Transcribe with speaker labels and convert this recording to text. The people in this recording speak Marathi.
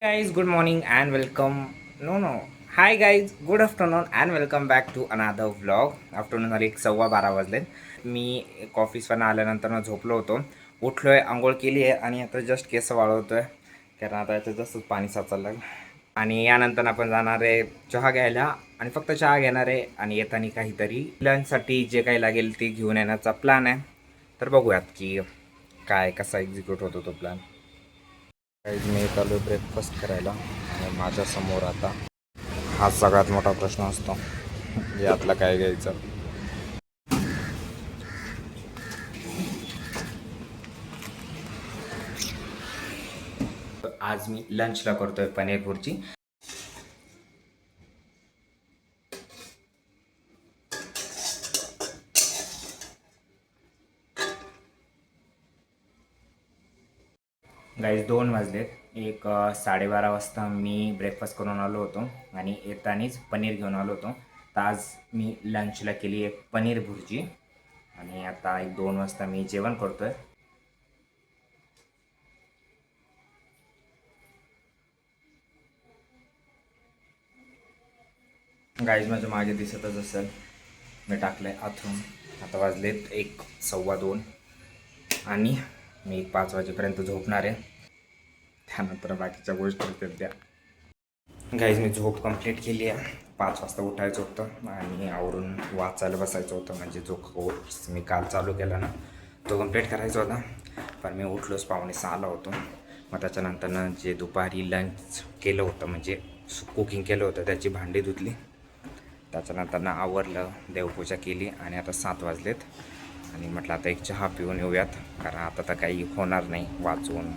Speaker 1: Guys, good morning and welcome. No, no. Hi guys, good afternoon and welcome back to another vlog. Afternoon झाली 12:15 वाजलेत. मी एक ऑफिसवरून आल्यानंतर ना झोपलो होतो. उठलोय, आंघोळ केली आहे आणि आता जस्ट केस वाळवतोय. कारण आता याचं जसंच पाणी साचायला लागलं. आणि यानंतर आपण जाणार आहे चहा घ्यायला आणि फक्त चहा घेणार आहे आणि येताना काहीतरी लंचसाठी जे काही लागेल ते घेऊन येण्याचा प्लॅन आहे. तर बघूयात की काय कसा एक्झिक्यूट होतो तो प्लॅन. मी चालू ब्रेकफास्ट करायला आणि माझ्यासमोर आता हा सगळ्यात मोठा प्रश्न असतो यातला काय घ्यायचं. आज मी लंचला करतोय पनीर भुर्जी. गाईज 2 वाजलेत. 12:30 वाजता मी ब्रेकफास्ट करून आलो होतो आणि येतानीच पनीर घेऊन आलो होतो. तर आज मी लंचला केली आहे पनीर भुर्जी आणि आता 2 वाजता मी जेवण करतोय. गाईज माझ्या मागे दिसतच असेल मी टाकलं आहे आथरून. आता वाजलेत 1:15 आणि मी 5 वाजेपर्यंत झोपणार आहे. त्यानंतर बाकीच्या गोष्टी होतील त्या. गाईज मी झोप कंप्लीट केली आहे. 5 वाजता उठायचं होतं आणि आवरून वाचायला बसायचं होतं. म्हणजे जो कोर्स मी काल चालू केला ना तो कंप्लीट करायचा होता. पण मी उठलोच 5:45 होतो. मग त्याच्यानंतरनं जे दुपारी लंच केलं होतं म्हणजे कुकिंग केलं होतं त्याची भांडी धुतली. त्याच्यानंतरनं आवरलं, देवपूजा केली आणि आता 7 वाजलेत आणि म्हटलं आता एक चहा पिऊन येऊयात. कारण आता तर काही होणार नाही वाचून